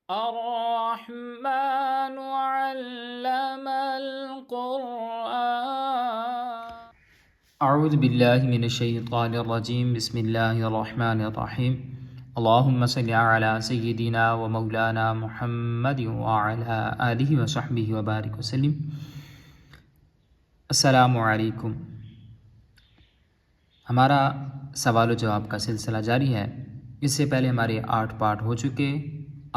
الرحمن علم القرآن. اعوذ باللہ من الشیطان الرجیم. بسم اللہ الرحمن الرحیم. اللہم صلی علی سیدنا و مولانا محمد وعلی آلہ وصحبہ وبارک وسلم. السلام علیکم. ہمارا سوال و جواب کا سلسلہ جاری ہے. اس سے پہلے ہمارے 8 پارٹ ہو چکے.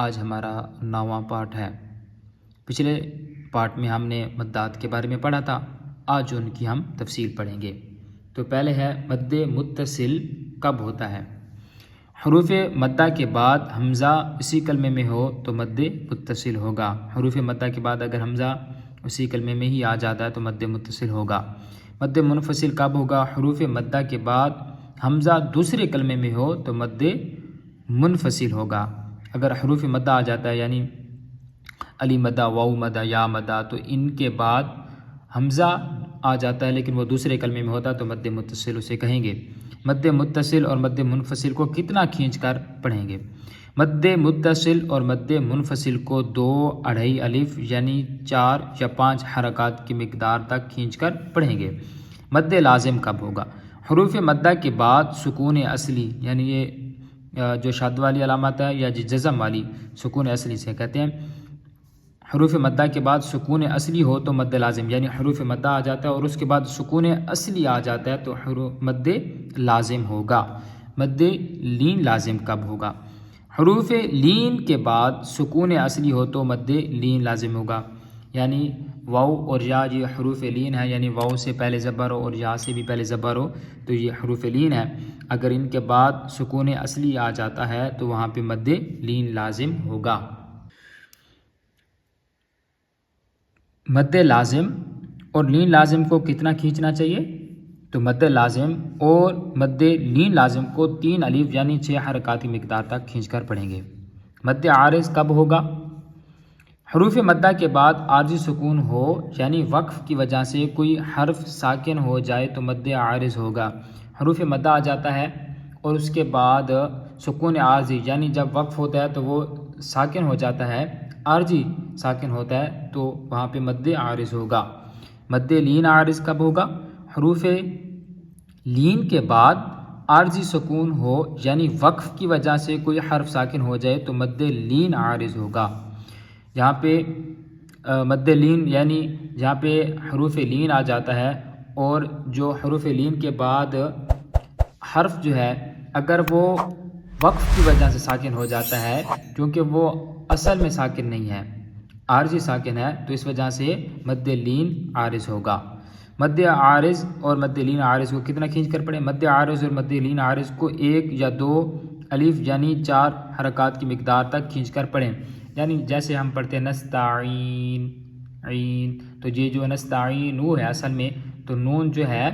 آج ہمارا 9واں پارٹ ہے. پچھلے پارٹ میں ہم نے مدات کے بارے میں پڑھا تھا. آج ان کی ہم تفصیل پڑھیں گے. تو پہلے ہے مد متصل کب ہوتا ہے. حروف مدہ کے بعد حمزہ اسی کلمے میں ہو تو مد متصل ہوگا. حروف مدہ کے بعد اگر حمزہ اسی کلمے میں ہی آ جاتا ہے تو مد متصل ہوگا. مد منفصل کب ہوگا. حروف مدہ کے بعد حمزہ دوسرے کلمے میں ہو تو مد منفصل ہوگا. اگر حروف مدہ آ جاتا ہے یعنی علی مدہ، واو مدہ، یا مدہ، تو ان کے بعد حمزہ آ جاتا ہے لیکن وہ دوسرے کلمے میں ہوتا ہے تو مد متصل اسے کہیں گے. مد متصل اور مد منفصل کو کتنا کھینچ کر پڑھیں گے. مد متصل اور مد منفصل کو 2 اڑھائی الف یعنی 4 یا 5 حرکات کی مقدار تک کھینچ کر پڑھیں گے. مد لازم کب ہوگا. حروف مدہ کے بعد سکون اصلی یعنی یہ جو شد والی علامت ہے یا جزم والی سکون اصلی سے کہتے ہیں. حروف مدہ کے بعد سکون اصلی ہو تو مد لازم یعنی حروف مدہ آ جاتا ہے اور اس کے بعد سکون اصلی آ جاتا ہے تو مد لازم ہوگا. مد لین لازم کب ہوگا. حروف لین کے بعد سکون اصلی ہو تو مد لین لازم ہوگا. یعنی واو اور یا یہ حروف لین ہے یعنی واو سے پہلے زبر ہو اور یا سے بھی پہلے زبر ہو تو یہ حروف لین ہے. اگر ان کے بعد سکون اصلی آ جاتا ہے تو وہاں پہ مد لین لازم ہوگا. مد لازم اور لین لازم کو کتنا کھینچنا چاہیے. تو مد لازم اور مد لین لازم کو 3 الف یعنی 6 حرکاتی مقدار تک کھینچ کر پڑھیں گے. مد عارض کب ہوگا. حروف مدہ کے بعد عارضی سکون ہو یعنی وقف کی وجہ سے کوئی حرف ساکن ہو جائے تو مد عارض ہوگا. حروف مدہ آ جاتا ہے اور اس کے بعد سکون عارضی یعنی جب وقف ہوتا ہے تو وہ ساکن ہو جاتا ہے، عارضی ساکن ہوتا ہے تو وہاں پہ مد عارض ہوگا. مد لین عارض کب ہوگا. حروف لین کے بعد عارضی سکون ہو یعنی وقف کی وجہ سے کوئی حرف ساکن ہو جائے تو مد لین عارض ہوگا. یہاں پہ مد لین یعنی جہاں پہ حروف لین آ جاتا ہے اور جو حروف لین کے بعد حرف جو ہے اگر وہ وقف کی وجہ سے ساکن ہو جاتا ہے کیونکہ وہ اصل میں ساکن نہیں ہے، عارضی ساکن ہے، تو اس وجہ سے مد لین عارض ہوگا. مد عارض اور مد لین عارض کو کتنا کھینچ کر پڑھیں. مد عارض اور مد لین عارض کو 1 یا 2 الف یعنی 4 حرکات کی مقدار تک کھینچ کر پڑھیں. یعنی جیسے ہم پڑھتے ہیں نستعین عین، تو یہ جو نستعین ہے اصل میں تو نون جو ہے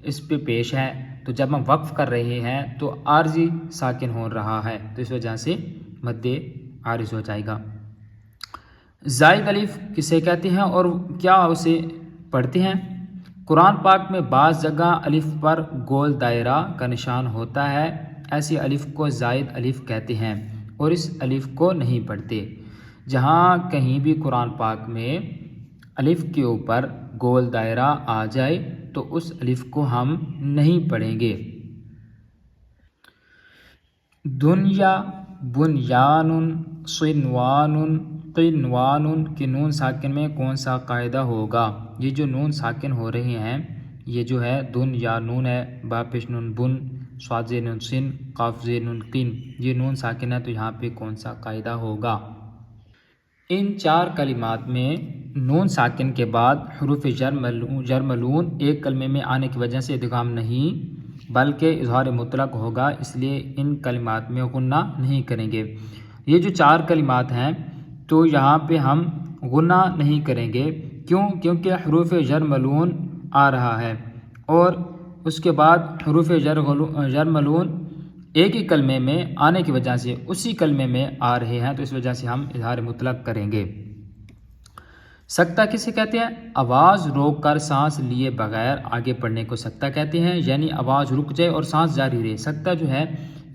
اس پہ پیش ہے تو جب ہم وقف کر رہے ہیں تو عارضی ساکن ہو رہا ہے تو اس وجہ سے مد عارض ہو جائے گا. زائد الف کسے کہتے ہیں اور کیا اسے پڑھتے ہیں. قرآن پاک میں بعض جگہ الف پر گول دائرہ کا نشان ہوتا ہے، ایسی الف کو زائد الف کہتے ہیں اور اس الف کو نہیں پڑھتے. جہاں کہیں بھی قرآن پاک میں الف کے اوپر گول دائرہ آ جائے تو اس الف کو ہم نہیں پڑھیں گے. دنیا، بنیان، صنوان، قنوان کے نون ساکن میں کون سا قاعدہ ہوگا. یہ جو نون ساکن ہو رہے ہیں یہ جو ہے دن یا نون ہے، با پیش نون بن، صاد زیر نون سن، قاف زیر نون قن، یہ نون ساکن ہے تو یہاں پہ کون سا قاعدہ ہوگا. ان 4 کلمات میں نون ساکن کے بعد حروف جرملون ایک کلمے میں آنے کی وجہ سے ادغام نہیں بلکہ اظہار مطلق ہوگا، اس لیے ان کلمات میں غنہ نہیں کریں گے. یہ جو 4 کلمات ہیں تو یہاں پہ ہم غنہ نہیں کریں گے. کیوں؟ کیونکہ حروف جرملون آ رہا ہے اور اس کے بعد حروف جرملون ایک ہی کلمے میں آنے کی وجہ سے اسی کلمے میں آ رہے ہیں تو اس وجہ سے ہم اظہار مطلق کریں گے. سکتہ کسے کہتے ہیں. آواز روک کر سانس لیے بغیر آگے پڑھنے کو سکتہ کہتے ہیں، یعنی آواز رک جائے اور سانس جاری رہے. سکتہ جو ہے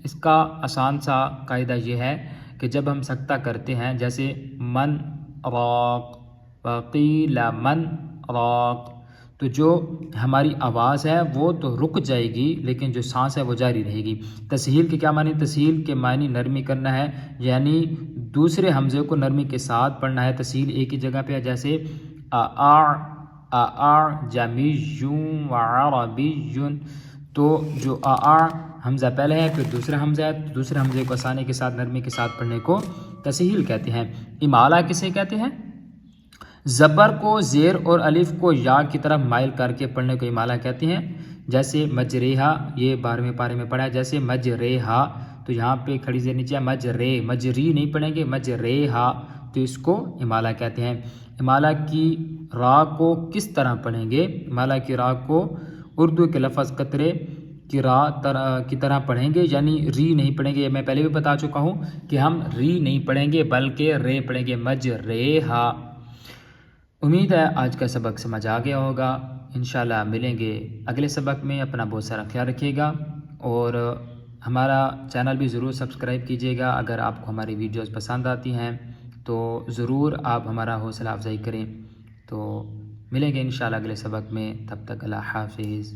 اس کا آسان سا قاعدہ یہ ہے کہ جب ہم سکتہ کرتے ہیں، جیسے من راق، وقیل من راق، تو جو ہماری آواز ہے وہ تو رک جائے گی لیکن جو سانس ہے وہ جاری رہے گی۔ تسہیل کے کیا معنی؟ تسہیل کے معنی نرمی کرنا ہے، یعنی دوسرے حمزے کو نرمی کے ساتھ پڑھنا ہے۔ تسہیل ایک ہی جگہ پہ ہے، جیسے جمیع وعربی، تو جو حمزہ پہلے ہے پھر دوسرا حمزہ ہے، تو دوسرے حمزے کو آسانی کے ساتھ نرمی کے ساتھ پڑھنے کو تسہیل کہتے ہیں۔ امالہ کسے کہتے ہیں؟ زبر کو زیر اور الف کو یا کی طرف مائل کر کے پڑھنے کو امالہ کہتے ہیں، جیسے مجریہا، یہ 12ویں پارے میں پڑھا ہے، جیسے مجریہا، تو یہاں پہ کھڑی زیر نیچے مجری نہیں پڑھیں گے، مجریہا، تو اس کو امالہ کہتے ہیں۔ امالہ کی را کو کس طرح پڑھیں گے؟ امالہ کی را کو اردو کے لفظ قطرے کی را کی طرح پڑھیں گے، یعنی ری نہیں پڑھیں گے۔ میں پہلے بھی بتا چکا ہوں کہ ہم ری نہیں پڑھیں گے بلکہ رے پڑھیں گے، مجریہا۔ امید ہے آج کا سبق سمجھ آ گیا ہوگا۔ انشاءاللہ ملیں گے اگلے سبق میں۔ اپنا بہت سارا خیال رکھیے گا اور ہمارا چینل بھی ضرور سبسکرائب کیجیے گا۔ اگر آپ کو ہماری ویڈیوز پسند آتی ہیں تو ضرور آپ ہمارا حوصلہ افزائی کریں۔ تو ملیں گے انشاءاللہ اگلے سبق میں، تب تک اللہ حافظ۔